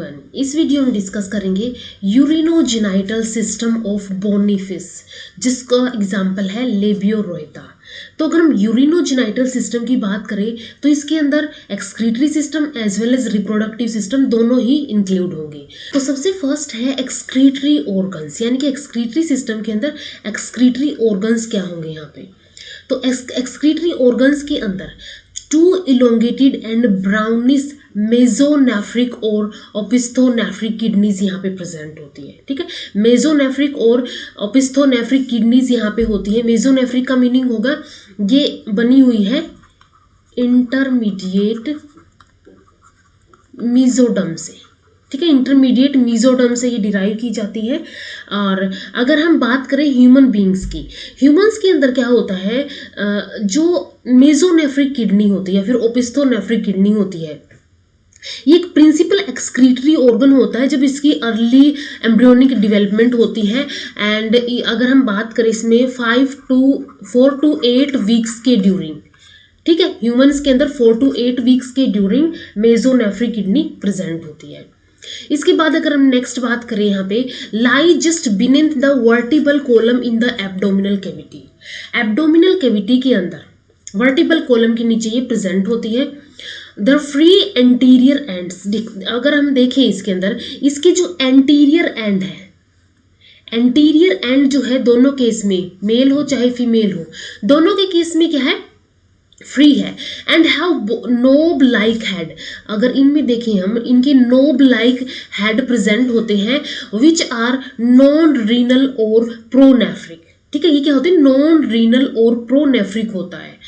Everyone, इस video में discuss करेंगे urinogenital system of bony fish, जिसका एग्जाम्पल है लेबियोरोएटा। तो अगर हम यूरिनोजेनाइटल सिस्टम की बात करें तो इसके अंदर excretory system as well as reproductive system दोनों ही इंक्लूड होंगे। तो सबसे फर्स्ट है एक्सक्रीटरी ऑर्गन्स, यानी कि एक्सक्रीटरी सिस्टम के अंदर एक्सक्रीटरी ऑर्गन्स क्या होंगे यहाँ पे। तो एक्सक्रीटरी ऑर्गन्स के अंदर टू इलोंगेटेड एंड ब्राउनिश मेजोनेफ्रिक और ओपिस्थोनेफ्रिक किडनीज यहाँ पे प्रेजेंट होती है। ठीक है, मेजोनेफ्रिक और ओपिस्थोनेफ्रिक किडनीज यहाँ पे होती है। मेजोनेफ्रिक का मीनिंग होगा ये बनी हुई है इंटरमीडिएट मीजोडम से। ठीक है, इंटरमीडिएट मीजोडम से ये डिराइव की जाती है। और अगर हम बात करें ह्यूमन बींग्स की, ह्यूमंस के अंदर क्या होता है, जो मेजोनेफ्रिक किडनी होती है या फिर ओपिस्थोनेफ्रिक किडनी होती है, ये एक प्रिंसिपल एक्सक्रीटरी ऑर्गन होता है जब इसकी अर्ली एम्ब्रियोनिक डेवलपमेंट होती है। एंड अगर हम बात करें इसमें 4 to 8 वीक्स के ड्यूरिंग, ठीक है, ह्यूमंस के अंदर 4 to 8 वीक्स के ड्यूरिंग मेजोनेफ्रिक किडनी प्रेजेंट होती है। इसके बाद अगर हम नेक्स्ट बात करें, यहाँ पे lie just beneath the vertebral column in the abdominal cavity. Abdominal cavity के अंदर वर्टिबल कॉलम के नीचे ये प्रेजेंट होती है। द फ्री एंटीरियर एंड्स, अगर हम देखें इसके अंदर, इसके जो एंटीरियर एंड है, एंटीरियर एंड जो है दोनों केस में, मेल हो चाहे फीमेल हो, दोनों के केस में क्या है, फ्री है। And have knob like head, अगर इनमें देखें हम, इनके नोब लाइक हेड प्रेजेंट होते हैं विच आर नॉन रीनल और प्रोनेफ्रिक। ठीक है, ये क्या होते हैं, नॉन रीनल और प्रोनेफ्रिक होता है।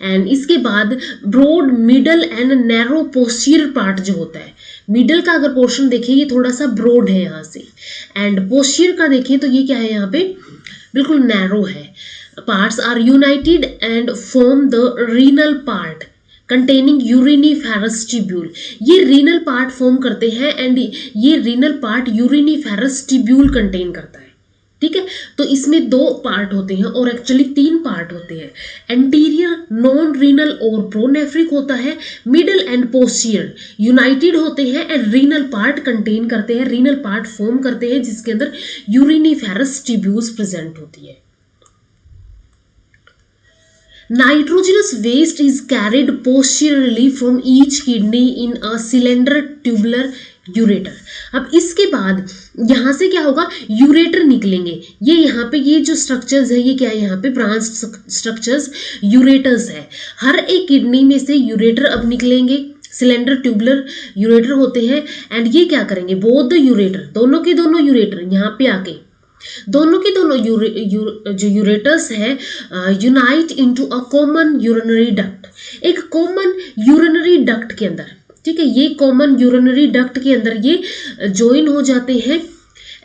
एंड इसके बाद broad middle and narrow posterior part जो होता है, मिडल का अगर पोर्शन देखें ये थोड़ा सा ब्रॉड है यहाँ से, एंड पोस्टीरियर का देखें तो ये क्या है, यहाँ पे बिल्कुल नैरो है। Parts are united and form the renal part containing uriniferous tubule। ये renal part form करते हैं एंड ये renal part uriniferous tubule contain करता है। ठीक है, तो इसमें 2 पार्ट होते हैं और एक्चुअली 3 पार्ट होते हैं। एंटीरियर नॉन रीनल और प्रोनेफ्रिक होता है, मिडल एंड पोस्टीरियर यूनाइटेड होते हैं एंड रीनल पार्ट कंटेन करते हैं, रीनल पार्ट फॉर्म करते हैं जिसके अंदर यूरिनिफेरस ट्यूब्यूल्स प्रेजेंट होती है। Nitrogenous waste is carried posteriorly from each kidney in a cylinder tubular ureter। अब इसके बाद यहाँ से क्या होगा, यूरेटर निकलेंगे। ये यहाँ पे ये जो स्ट्रक्चर्स है, ये क्या है, यहाँ पे ब्रांच स्ट्रक्चर्स यूरेटर्स है। हर एक किडनी में से यूरेटर अब निकलेंगे, सिलेंडर ट्यूबुलर यूरेटर होते हैं। एंड ये क्या करेंगे, बोथ द यूरेटर, दोनों के दोनों यूरेटर यहाँ पे आके, दोनों के दोनों जो यूरेटर्स है unite into a common urinary duct. एक कॉमन यूरिनरी डक्ट के अंदर, ठीक है, ये कॉमन यूरिनरी डक्ट के अंदर ये ज्वाइन हो जाते हैं।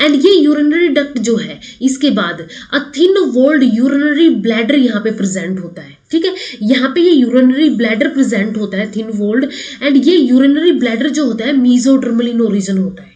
एंड ये यूरिनरी डक्ट जो है, इसके बाद a thin walled urinary bladder यहाँ पे प्रेजेंट होता है। ठीक है, यहाँ पे ये यूरिनरी ब्लैडर प्रेजेंट होता है, थिन वॉल्ड। एंड ये यूरिनरी ब्लैडर जो होता है मीजोडर्मल इन ओरिजिन होता है,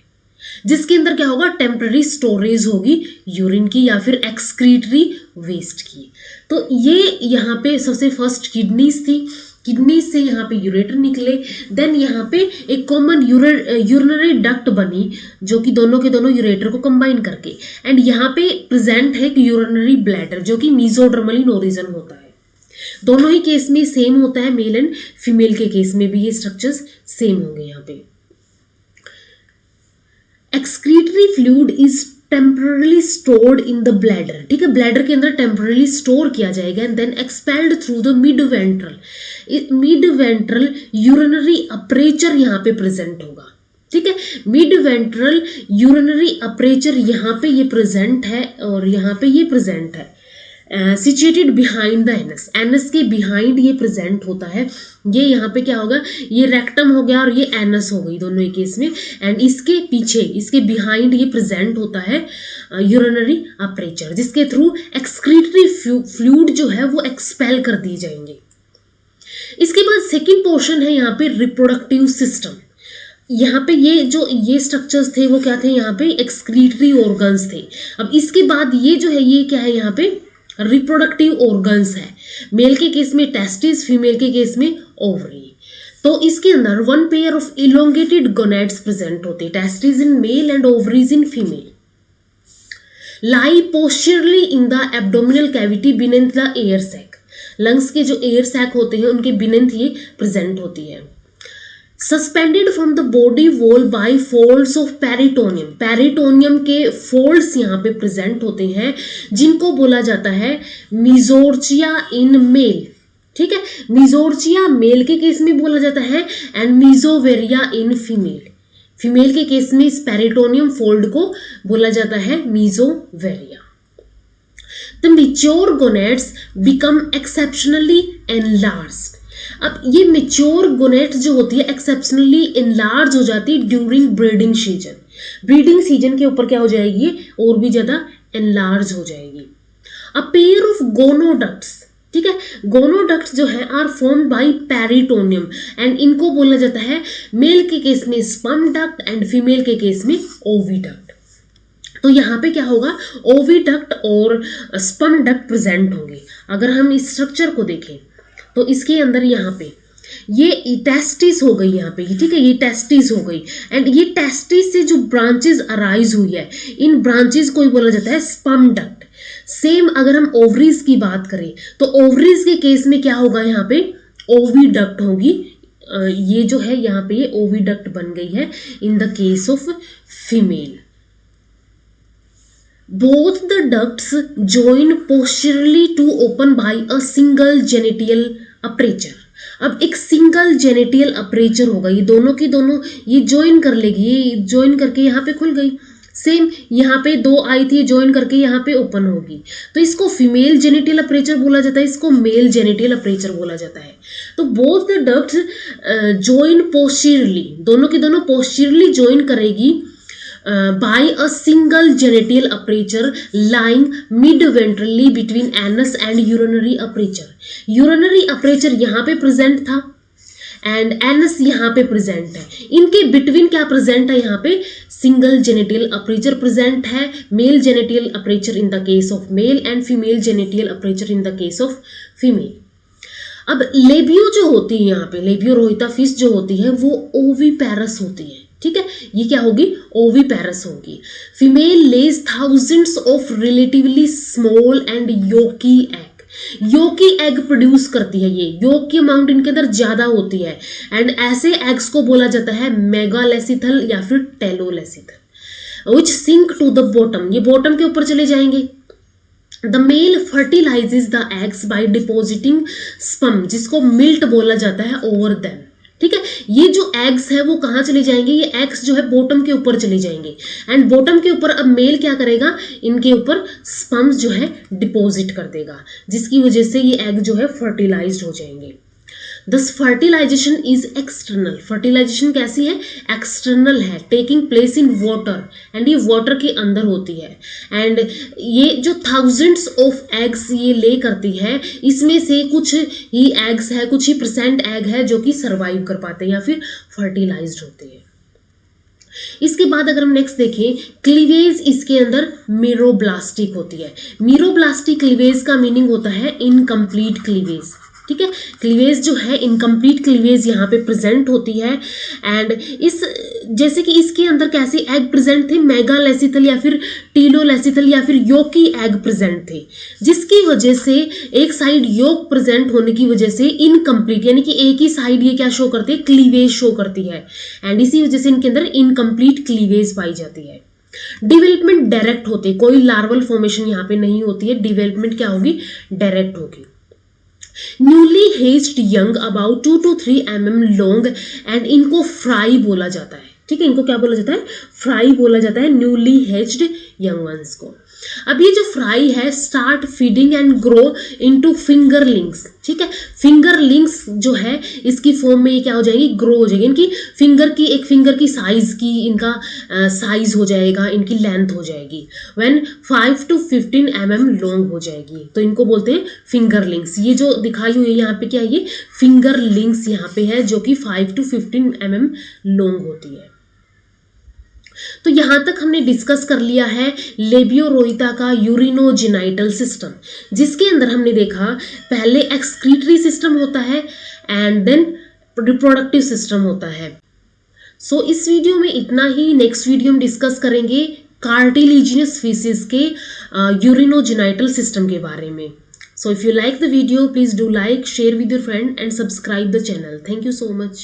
जिसके अंदर क्या होगा, टेम्पररी स्टोरेज होगी यूरिन की या फिर एक्सक्रीटरी वेस्ट की। तो ये यहाँ पे सबसे फर्स्ट किडनीज थी, किडनी से यहाँ पे यूरेटर निकले। देन यहाँ पे एक कॉमन यूरिनरी डक्ट बनी जो कि दोनों के दोनों यूरेटर को कंबाइन करके। एंड यहाँ पे प्रेजेंट है कि यूरिनरी ब्लैडर जो कि मीजोडर्मल इन ओरिजिन होता है। दोनों ही केस में सेम होता है, मेल एंड फीमेल के केस में भी ये स्ट्रक्चर्स सेम होंगे। यहाँ पे excretory fluid is temporarily stored in the bladder. ठीक है, ब्लैडर के अंदर टेम्परली स्टोर किया जाएगा and then expelled through the mid ventral urinary aperture यहाँ पे प्रेजेंट होगा। ठीक है, मिड वेंट्रल यूरिनरी अपर्चर यहाँ पे ये प्रेजेंट है और यहाँ पे ये प्रेजेंट है, situated behind the anus, anus के बिहाइंड ये प्रेजेंट होता है। ये यहाँ पे क्या होगा, ये रेक्टम हो गया और ये एनस हो गई दोनों ही केस में। एंड इसके पीछे, इसके बिहाइंड ये प्रेजेंट होता है यूरिनरी अपर्चर, जिसके थ्रू एक्सक्रीटरी फ्लूइड जो है वो एक्सपेल कर दिए जाएंगे। इसके बाद सेकेंड पोर्शन है यहाँ पे रिप्रोडक्टिव सिस्टम। यहाँ पे ये स्ट्रक्चर्स थे वो क्या थे, यहाँ पे एक्सक्रीटरी ऑर्गन्स थे। अब इसके बाद ये जो है, ये क्या है, यहाँ पे रिप्रोडक्टिव ऑर्गन्स है। मेल के केस में टेस्टिस, फीमेल के केस में ओवरी। तो इसके अंदर one pair of elongated gonads present होते हैं, testis in male and ovaries in female, lie posteriorly in the abdominal cavity beneath the air sac, lungs के जो एयर सैक होते हैं उनके बिनेथ ये प्रेजेंट होती है। Suspended from the body wall bye folds of peritoneum, peritoneum के folds यहाँ पे प्रेजेंट होते हैं जिनको बोला जाता है मिजोर्चिया इन मेल, ठीक है, मिजोर्चिया मेल के केस में बोला जाता है and mesovaria in female, female के केस में इस पेरिटोनियम फोल्ड को बोला जाता है mesovaria. The mature gonads become exceptionally enlarged, अब ये मैच्योर गोनेड्स जो होती है एक्सेप्शनली एनलार्ज हो जाती है during breeding season, breeding season के ऊपर क्या हो जाएगी और भी ज्यादा एनलार्ज हो जाएगी। अ पेयर ऑफ गोनोडक्ट्स, ठीक है, गोनोडक्ट्स जो है are formed by peritoneum and इनको बोला जाता है मेल के केस में स्पर्म डक्ट एंड फीमेल के केस में ओविडक्ट। तो यहाँ पे क्या होगा, ओविडक्ट और स्पर्म डक्ट प्रेजेंट होंगे। अगर हम इस स्ट्रक्चर को देखें तो इसके अंदर यहाँ पे ये टेस्टिस हो गई यहाँ पे, ठीक है, ये टेस्टिस हो गई एंड ये टेस्टिस से जो ब्रांचेस अराइज हुई है इन ब्रांचेस को ही बोला जाता है स्पर्म डक्ट। सेम अगर हम ओवरीज की बात करें तो ओवरीज के केस में क्या होगा, यहाँ पे ओविडक्ट होगी, ये जो है यहाँ पे ये ओविडक्ट बन गई है in the case of female. Both the ducts join posteriorly to open by a single genital aperture, अब एक सिंगल जेनिटियल अपर्चर होगा, ये दोनों की दोनों ये ज्वाइन कर लेगी, ये ज्वाइन करके यहाँ पे खुल गई। सेम यहाँ पे दो आई थी ज्वाइन करके यहाँ पे ओपन होगी, तो इसको फीमेल जेनिटियल अपर्चर बोला जाता है, इसको मेल जेनिटियल अपर्चर बोला जाता है। तो बोथ द डक्ट्स ज्वाइन पोस्चरली, दोनों की दोनों पोस्चरली ज्वाइन करेगी by a single genital aperture lying mid-ventrally between anus and urinary aperture. urinary aperture यहाँ पे प्रेजेंट था एंड एनस यहाँ पे प्रेजेंट है, इनके बिटवीन क्या प्रेजेंट है, यहाँ पे सिंगल जेनिटियल अपर्चर प्रेजेंट है, male genital aperture in the case of male and female genital aperture in the case of female. अब लेबियो जो होती है यहाँ पे, लेबियो रोहिता फिश जो होती है वो ओविपेरस होती है, ठीक है, ये क्या होगी, ओविपेरस होगी। Female lays thousands of relatively small and yolky egg, yolky egg produce करती है, ये योग की अमाउंट इनके अंदर ज्यादा होती है एंड ऐसे एग्स को बोला जाता है मेगालेसिथल या फिर telolecithal, which sink to the bottom, ये बॉटम के ऊपर चले जाएंगे। The male fertilizes the eggs by depositing sperm, जिसको मिल्ट बोला जाता है ओवर देम, ठीक है, ये जो एग्स है वो कहाँ चले जाएंगे, ये एग्स जो है बॉटम के ऊपर चले जाएंगे एंड बॉटम के ऊपर अब मेल क्या करेगा, इनके ऊपर स्पर्म्स जो है डिपॉजिट कर देगा, जिसकी वजह से ये एग जो है फर्टिलाइज्ड हो जाएंगे। दस फर्टिलाइजेशन इज एक्सटर्नल, फर्टिलाइजेशन कैसी है, एक्सटर्नल है, taking place in water and ये वाटर के अंदर होती है एंड ये जो थाउजेंड्स ऑफ एग्स ये ले करती है, इसमें से कुछ ही एग्स है, कुछ ही परसेंट एग है जो कि सर्वाइव कर पाते हैं या फिर फर्टिलाइज्ड होते हैं। इसके बाद अगर हम नेक्स्ट देखें, क्लीवेज इसके अंदर मीरोब्लास्टिक होती है। मीरोब्लास्टिक क्लीवेज का मीनिंग होता है इनकम्प्लीट क्लीवेज, ठीक है, क्लीवेज जो है इनकम्प्लीट क्लीवेज यहाँ पे प्रेजेंट होती है एंड इस जैसे कि इसके अंदर कैसे एग प्रेजेंट थे, मेगालेसिथल या फिर टीलोलेसिथल या फिर योकी एग प्रेजेंट थे, जिसकी वजह से एक साइड योग प्रेजेंट होने की वजह से इनकम्प्लीट, यानी कि एक ही साइड ये क्या शो करती है, क्लीवेज शो करती है एंड इसी वजह से इनके अंदर इनकम्प्लीट क्लीवेज पाई जाती है। डिवेलपमेंट डायरेक्ट होती है, कोई लार्वल फॉर्मेशन यहाँ पे नहीं होती है, डिवेलपमेंट क्या होगी, डायरेक्ट होगी। Newly hedged young about 2 to 3 mm long and इनको फ्राई बोला जाता है, ठीक है, इनको क्या बोला जाता है, फ्राई बोला जाता है, न्यूली हेज्ड यंग वंस को। अब ये जो फ्राई है start feeding and grow into fingerlings, ठीक है, फिंगरलिंग्स जो है इसकी फॉर्म में ये क्या हो जाएगी, ग्रो हो जाएगी, इनकी फिंगर की एक फिंगर की साइज की इनका साइज हो जाएगा, इनकी लेंथ हो जाएगी व्हेन 5 to 15 mm लॉन्ग हो जाएगी, तो इनको बोलते हैं फिंगरलिंग्स। ये जो दिखाई हुई है यहाँ पे क्या है, ये फिंगरलिंग्स यहाँ पे है जो कि 5 to 15 mm लॉन्ग होती है। तो यहां तक हमने डिस्कस कर लिया है लेबियोरोहिता का यूरिनोजेनाइटल सिस्टम, जिसके अंदर हमने देखा पहले एक्सक्रीटरी सिस्टम होता है एंड देन रिप्रोडक्टिव सिस्टम होता है। सो इस वीडियो में इतना ही। नेक्स्ट वीडियो में डिस्कस करेंगे कार्टिलिजिनस फीसिस के यूरिनोजेनाइटल सिस्टम के बारे में। So if you like the video, please do like, share with your friend and subscribe the channel. Thank you so much.